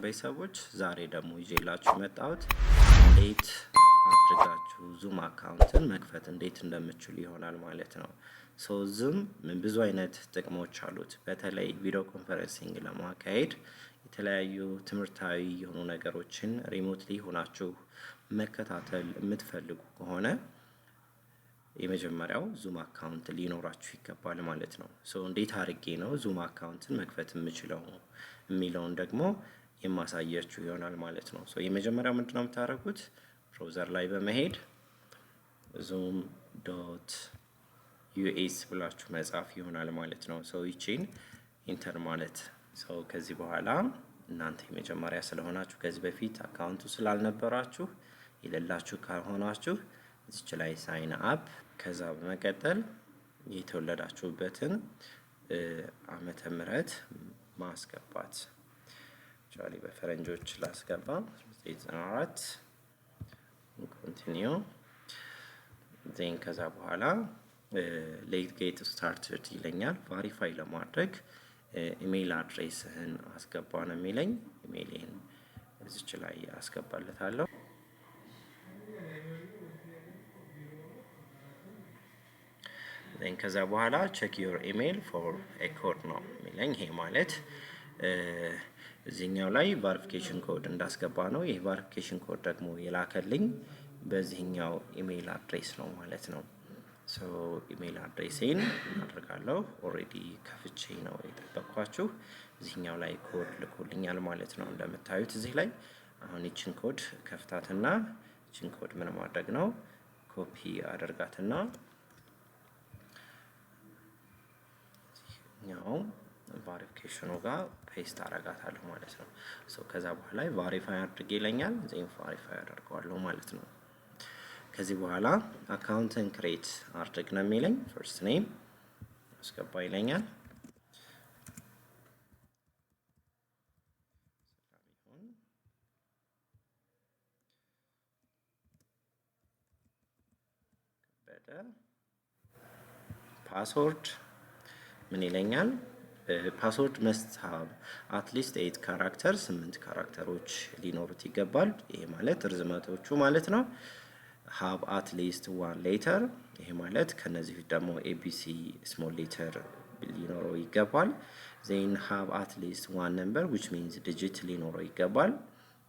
ቤተሰቦች ዛሬ ደግሞ ይዤላችሁ መጣሁት እንዴት አድርጋችሁ ዙም አካውንትን መክፈት እንዴት እንደምትችሉ ይሆናል ማለት ነው። ዙም ብዙ አይነት ጥቅሞች አሉት። በተለይ ቪዲዮ ኮንፈረንሲንግ ለማካሄድ የተለያዩ ትምህርታዊ የሆኑ ነገሮችን ሪሞትሊ ሆናችሁ መከታተል የምትፈልጉ ከሆነ የመጀመሪያው ዙም አካውንት ሊኖራችሁ ይገባል ማለት ነው። እንዴት አድርጌ ነው ዙም አካውንትን መክፈት የምችለው የሚለውን ደግሞ የማሳያችሁ ይሆናል ማለት ነው። የመጀመሪያው ምንድነው የምታደርጉት? ብራውዘር ላይ በመሄድ zoom.us ብላችሁ መጻፍ ይሆናል ማለት ነው። ይቺን ኢንተር ማለት ከዚህ በኋላ እናንተ የመጀመሪያ ስለሆናችሁ ከዚህ በፊት አካውንቱ ስላልነበራችሁ የሌላችሁ ከሆናችሁ እዚች ላይ ሳይን አፕ ከዛ በመቀጠል የተወለዳችሁበትን ዓመተ ምህረት ማስገባት ቻሊ በፈረንጆች ላስገባ 1994 ኮንቲኒዩ ዜን ከዛ በኋላ ሌት ጌት ስታርትድ ይለኛል። ቫሪፋይ ለማድረግ ኢሜይል አድሬስህን አስገባ ነው የሚለኝ። ኢሜይልን እዚች ላይ አስገባለታለሁ። ዜን ከዛ በኋላ ቼክ ዩር ኢሜይል ፎር ኤ ኮድ ነው የሚለኝ። ይሄ ማለት እዚህኛው ላይ ቫሪፊኬሽን ኮድ እንዳስገባ ነው። ይሄ ቫሪፊኬሽን ኮድ ደግሞ የላከልኝ በዚህኛው ኢሜይል አድሬስ ነው ማለት ነው። ኢሜይል አድሬሴን አድርጋለሁ። ኦሬዲ ከፍቼ ነው የጠበቅኳችሁ። እዚህኛው ላይ ኮድ ልኮልኛል ማለት ነው። እንደምታዩት እዚህ ላይ አሁን ይችን ኮድ ከፍታትና ይችን ኮድ ምን ማድረግ ነው? ኮፒ አደርጋትና እዚህኛው ቫሪፊኬሽኑ ጋር ፔስት አረጋታለሁ ማለት ነው። ከዛ በኋላ ቫሪፋይ አድርጌ ይለኛል። ዜን ቫሪፋይ አደርገዋለሁ ማለት ነው። ከዚህ በኋላ አካውንትን ክሬት አድርግ ነው የሚለኝ። ፈርስት ኔም አስገባ ይለኛል። ፓስወርድ ምን ይለኛል? ፓስወርድ መስት ሃቭ አትሊስት 8 ካራክተር 8 ካራክተሮች ሊኖሩት ይገባል። ይሄ ማለት ርዝመቶቹ ማለት ነው። ሃቭ አትሊስት 1 ሌተር ይሄ ማለት ከነዚህ ደግሞ ኤቢሲ ስሞል ሌተር ሊኖረው ይገባል። ዜን ሃቭ አትሊስት 1 ነምበር which means ዲጂት ሊኖረው ይገባል።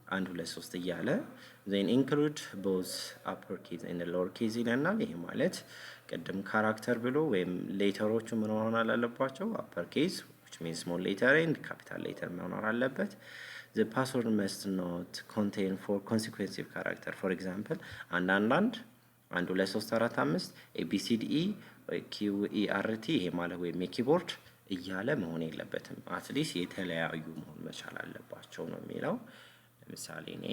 1 2 3 እያለ ዜን ኢንክሉድ ቦዝ አፐር ኬዝ ኤንድ ሎወር ኬዝ ይለናል። ይሄ ማለት ቅድም ካራክተር ብሎ ወይም ሌተሮቹ ምን መሆን አለባቸው? አፐር ኬዝ which means small letter and capital letter መሆን አለበት። the password must not contain 4 consecutive character for example አንድ 1 2 3 4 5 ABCDE QERT ይሄ ማለት ወይም የኪቦርድ እያለ መሆን የለበትም። አትሊስት የተለያዩ መሆን መቻል አለባቸው ነው የሚለው። ለምሳሌ እኔ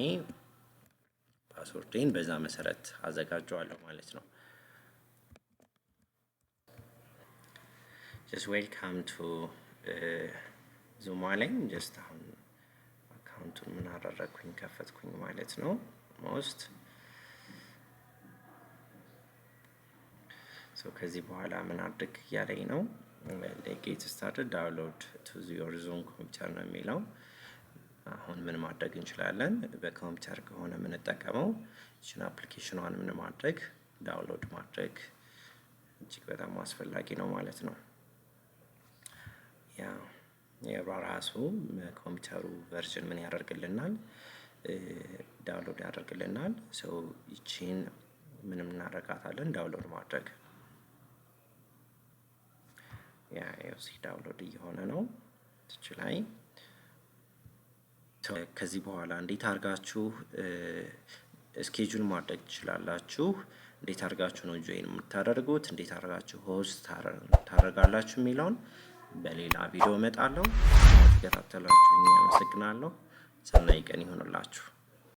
ፓስወርዴን በዛ መሰረት አዘጋጀዋለሁ ማለት ነው። just welcome to ዙም አለኝ። just አሁን አካውንቱን ምን አደረኩኝ? ከፈትኩኝ ማለት ነው። ሞስት ከዚህ በኋላ ምን አድርግ እያለኝ ነው? ጌት ስታርትድ ዳውንሎድ ቱ ዮር ዙም ኮምፒውተር ነው የሚለው። አሁን ምን ማድረግ እንችላለን? በኮምፒውተር ከሆነ የምንጠቀመው እቺን አፕሊኬሽኗን ምን ማድረግ ዳውንሎድ ማድረግ እጅግ በጣም አስፈላጊ ነው ማለት ነው። የራሱ ኮምፒውተሩ ቨርዥን ምን ያደርግልናል? ዳውንሎድ ያደርግልናል። ይቺን ምንም እናደርጋታለን ዳውንሎድ ማድረግ። እዚህ ዳውንሎድ እየሆነ ነው እቺ ላይ። ከዚህ በኋላ እንዴት አድርጋችሁ ስኬጁል ማድረግ ትችላላችሁ? እንዴት አድርጋችሁ ነው ጆይን የምታደርጉት? እንዴት አድርጋችሁ ሆስት ታደርጋላችሁ የሚለውን በሌላ ቪዲዮ እመጣለሁ። ተከታተላችሁኝ አመሰግናለሁ። ሰናይ ቀን ይሁንላችሁ።